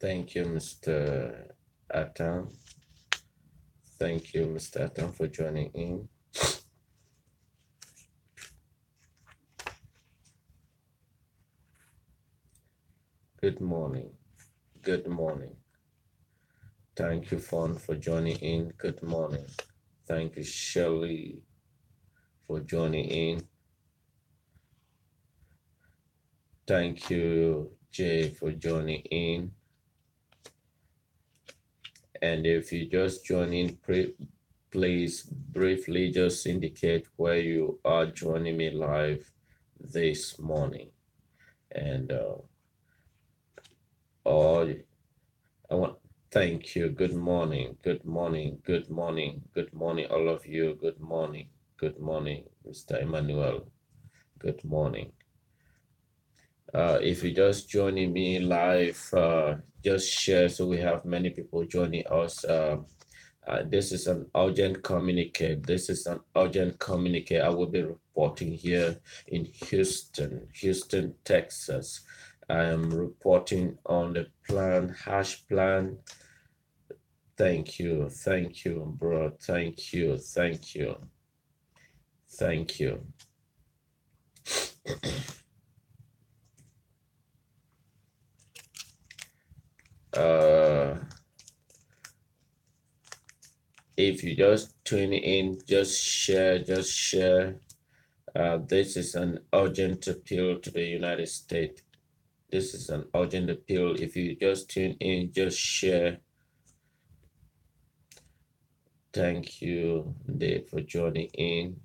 Thank you, Mr. Atam. Thank you, Mr. Atam, for joining in. Good morning. Good morning. Thank you, Fawn, for joining in. Good morning. Thank you, Shirley, for joining in. Thank you, Jay, for joining in. And if you just join in, please briefly just indicate where you are joining me live this morning. And or I want thank you. Good morning. Good morning. Good morning. Good morning, all of you. Good morning. Good morning, Mr. Emmanuel. Good morning. If you're just joining me live, just share so we have many people joining us. This is an urgent communique. This is an urgent communique. I will be reporting here in Houston, Texas. I am reporting on the hash plan. Thank you, bro. Thank you. uh, if you just tune in, just share. This is an urgent appeal to the United States. This is an urgent appeal. If you just tune in, just share. Thank you, Dave, for joining in.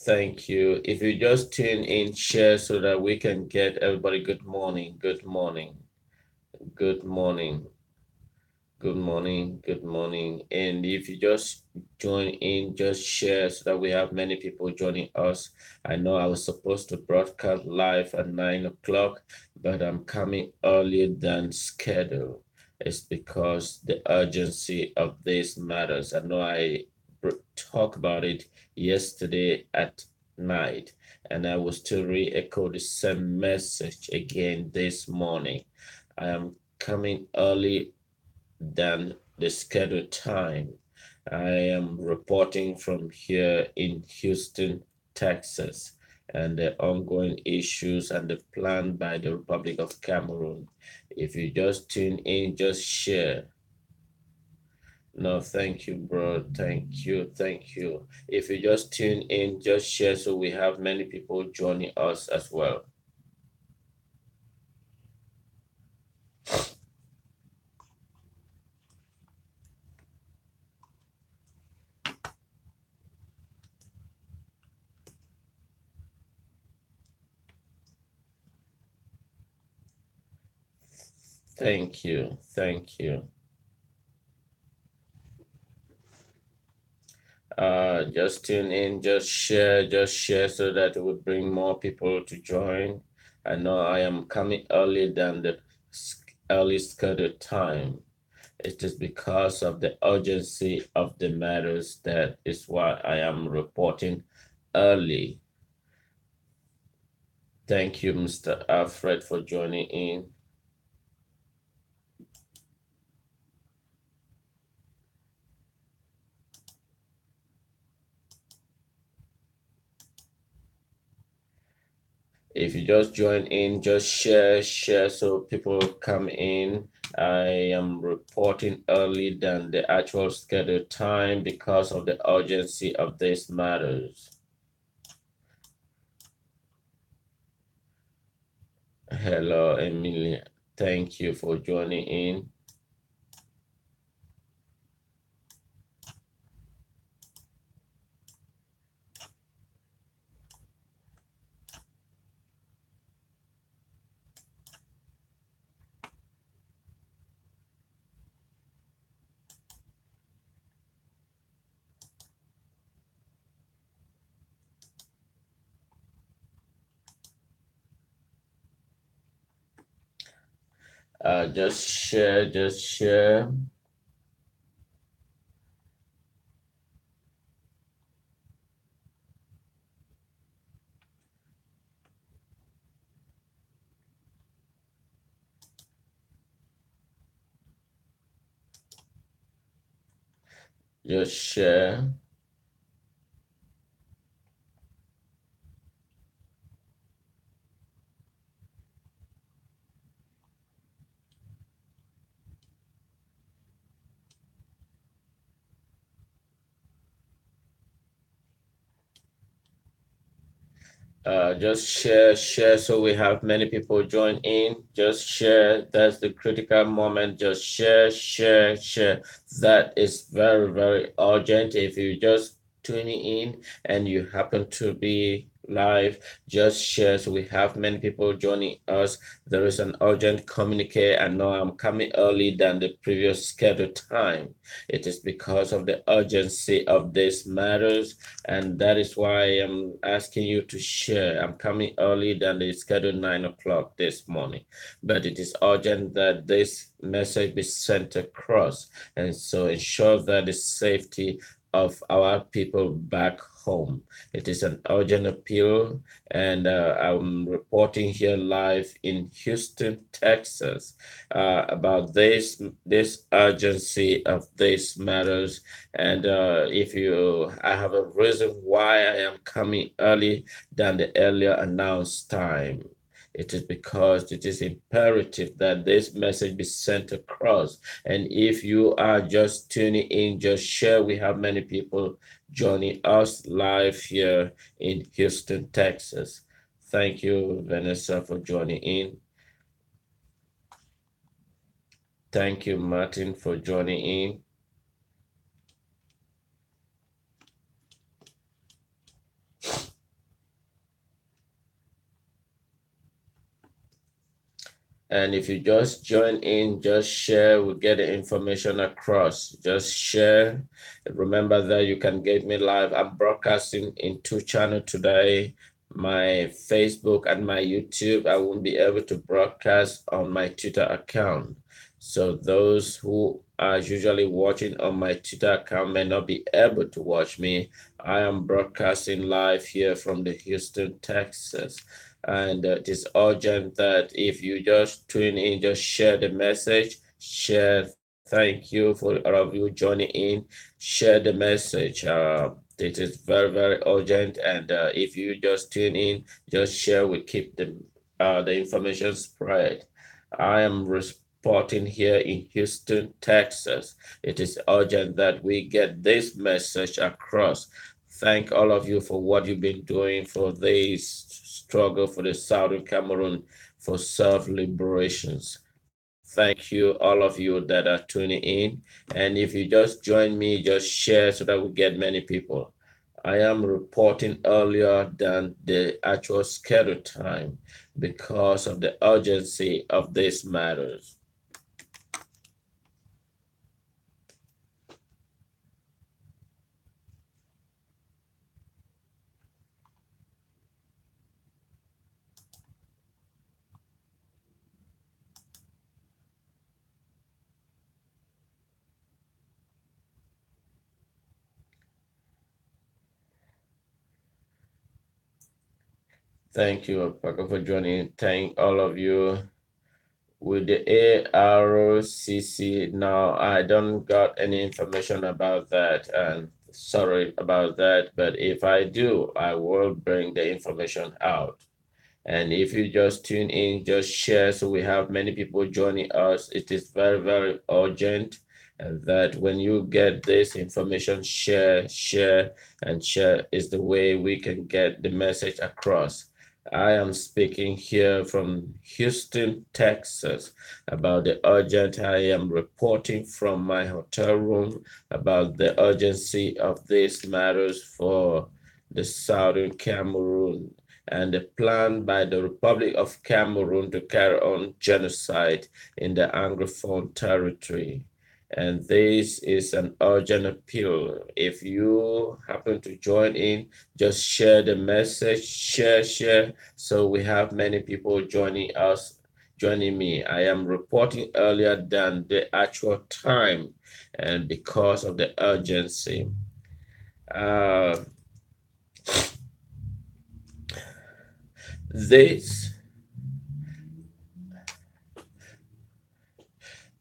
Thank you. If you just tune in, share so that we can get everybody. Good morning. Good morning. Good morning. Good morning. Good morning. And if you just join in, just share so that we have many people joining us. I know I was supposed to broadcast live at 9 o'clock, but I'm coming earlier than scheduled. It's because the urgency of this matters. I know I talked about it yesterday at night, and I will still re-echo the same message again this morning. I am coming early than the scheduled time. I am reporting from here in Houston, Texas, and the ongoing issues and the plan by the Republic of Cameroon. If you just tune in, just share. No, thank you, bro. Thank you. If you just tune in, just share so we have many people joining us as well. Thank you. Just tune in, just share so that it will bring more people to join. I know I am coming early than the early scheduled time. It is because of the urgency of the matters. That is why I am reporting early. Thank you, Mr. Alfred, for joining in. If you just join in, just share so people come in. I am reporting early than the actual scheduled time because of the urgency of these matters. Hello, Emilia. Thank you for joining in. Just share. Just share. Just share so we have many people join in. Just share. That's the critical moment. Just share. That is very, very urgent. If you just tuning in and you happen to be live, just share so we have many people joining us. There is an urgent communique, and now I'm coming early than the previous scheduled time. It is because of the urgency of this matters, and that is why I'm asking you to share. I'm coming early than the scheduled 9 o'clock this morning, but it is urgent that this message be sent across, and so ensure that the safety of our people back home. It is an urgent appeal, and I'm reporting here live in Houston, Texas, about this urgency of these matters. And if you, I have a reason why I am coming early than the earlier announced time. It is because it is imperative that this message be sent across. And if you are just tuning in, just share. We have many people joining us live here in Houston, Texas. Thank you, Vanessa, for joining in. Thank you, Martin, for joining in. And if you just join in, just share, we get the information across. Just share. Remember that you can get me live. I'm broadcasting in two channels today, my Facebook and my YouTube. I won't be able to broadcast on my Twitter account. So those who are usually watching on my Twitter account may not be able to watch me. I am broadcasting live here from the Houston, Texas. And it is urgent that if you just tune in, just share the message, share. Thank you for all of you joining in. Share the message. It is very, very urgent. And if you just tune in, just share. We keep the information spread. I am reporting here in Houston, Texas. It is urgent that we get this message across. Thank all of you for what you've been doing for this struggle for the Southern Cameroon for self-liberations. Thank you, all of you that are tuning in. And if you just join me, just share so that we get many people. I am reporting earlier than the actual scheduled time because of the urgency of these matters. Thank you, Paco, for joining. Thank all of you with the AROCC. Now, I don't got any information about that, and sorry about that. But if I do, I will bring the information out. And if you just tune in, just share so we have many people joining us. It is very, very urgent. And that when you get this information, share, and share is the way we can get the message across. I am speaking here from Houston, Texas, about the urgent. I am reporting from my hotel room about the urgency of these matters for the Southern Cameroon and the plan by the Republic of Cameroon to carry on genocide in the Anglophone territory. And this is an urgent appeal. If you happen to join in, just share the message, share, so we have many people joining us, joining me. I am reporting earlier than the actual time, and because of the urgency. Uh, this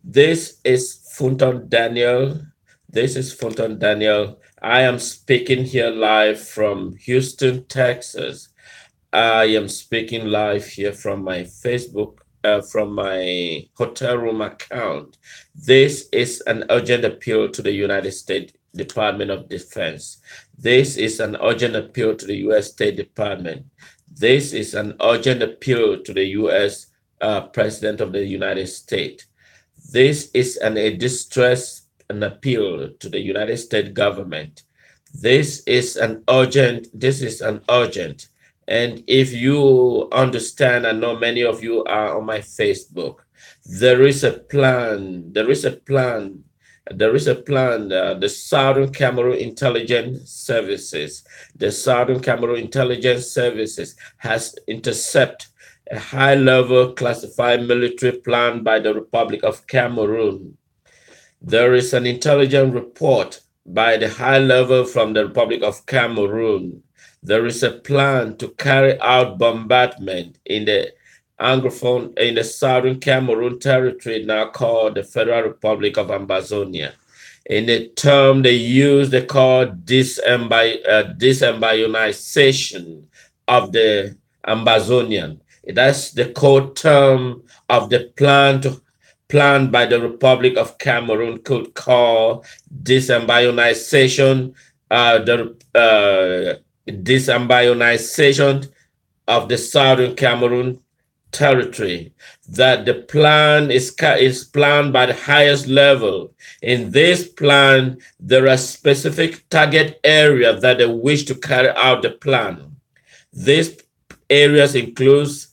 This is Funton Daniel. This is Fonton Daniel. I am speaking here live from Houston, Texas. I am speaking live here from my Facebook, from my hotel room account. This is an urgent appeal to the United States Department of Defense. This is an urgent appeal to the U.S. State Department. This is an urgent appeal to the U.S. President of the United States. This is a distress, an appeal to the United States government. This is an urgent. And if you understand, I know many of you are on my Facebook, there is a plan, the Southern Cameroon Intelligence Services, has intercepted a high-level classified military plan by the Republic of Cameroon. There is an intelligence report by the high level from the Republic of Cameroon. There is a plan to carry out bombardment in the Anglophone, in the Southern Cameroon territory now called the Federal Republic of Ambazonia. In the term they call disembayonization of the Ambazonian. That's the code term of the plan by the Republic of Cameroon could call disembionization, disembionization of the Southern Cameroon territory. That the plan is planned by the highest level. In this plan, there are specific target areas that they wish to carry out the plan. These areas includes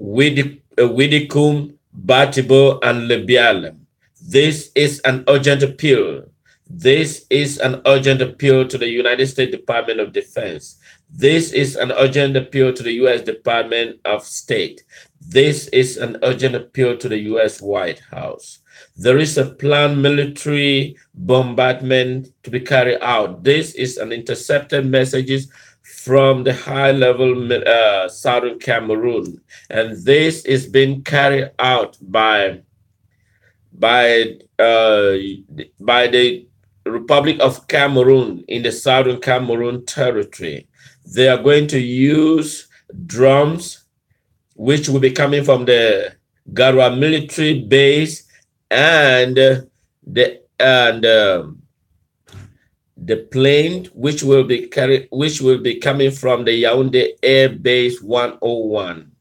Widikum, Batibo, and Lebialem. This is an urgent appeal. This is an urgent appeal to the United States Department of Defense. This is an urgent appeal to the U.S. Department of State. This is an urgent appeal to the U.S. White House. There is a planned military bombardment to be carried out. This is an intercepted messages from the high-level Southern Cameroon, and this is being carried out by the Republic of Cameroon in the Southern Cameroon territory. They are going to use drums, which will be coming from the Garwa military base, and the plane which will be coming from the Yaoundé Air Base 101.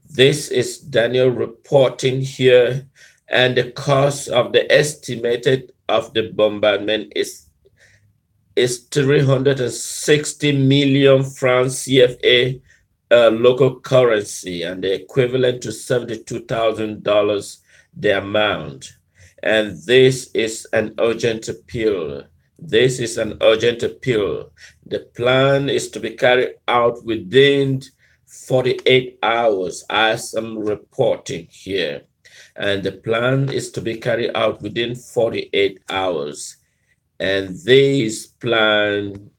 This is Daniel reporting here, and the cost of the estimated of the bombardment is 360 million francs CFA local currency, and the equivalent to $72,000 the amount. And this is an urgent appeal. This is an urgent appeal. The plan is to be carried out within 48 hours, as I'm reporting here. And the plan is to be carried out within 48 hours. And this plan,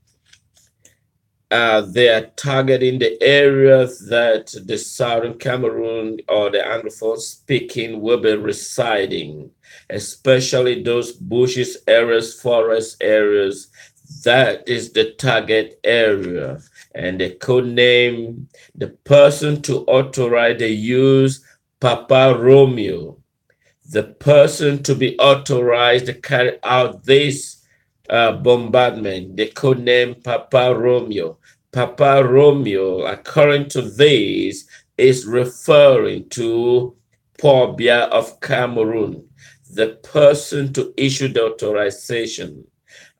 they are targeting the areas that the Southern Cameroon or the Anglophone speaking will be residing, especially those bushes areas, forest areas. That is the target area. And they could name the person to authorize the use Papa Romeo. The person to be authorized to carry out this bombardment, they could name Papa Romeo. Papa Romeo, according to this, is referring to Paul Biya of Cameroon, the person to issue the authorization.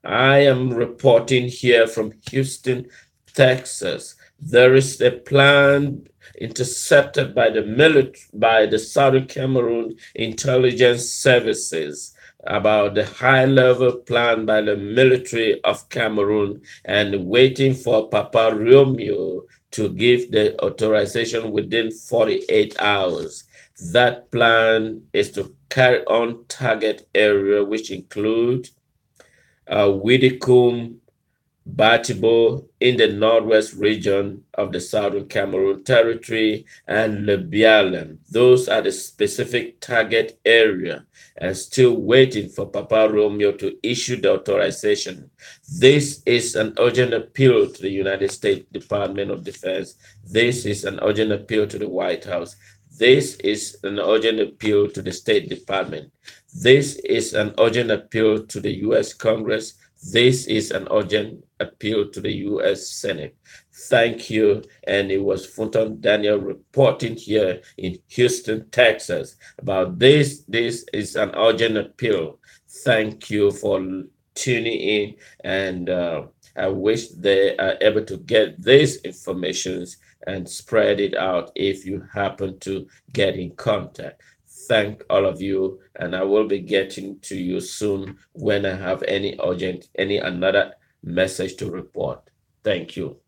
I am reporting here from Houston, Texas. There is a plan intercepted by the Southern Cameroon Intelligence Services about the high-level plan by the military of Cameroon, and waiting for Papa Romeo to give the authorization within 48 hours. That plan is to carry on target area, which include Widikum, Batibo in the northwest region of the Southern Cameroon territory, and Lebialan. Those are the specific target area, and still waiting for Papa Romeo to issue the authorization. This is an urgent appeal to the United States Department of Defense. This is an urgent appeal to the White House. This is an urgent appeal to the State Department. This is an urgent appeal to the U.S. Congress. This is an urgent appeal to the U.S. Senate. Thank you. And it was Fulton Daniel reporting here in Houston, Texas about this. This is an urgent appeal. Thank you for tuning in. And I wish they are able to get these informations and spread it out if you happen to get in contact. Thank all of you, and I will be getting to you soon when I have any urgent, any another message to report. Thank you.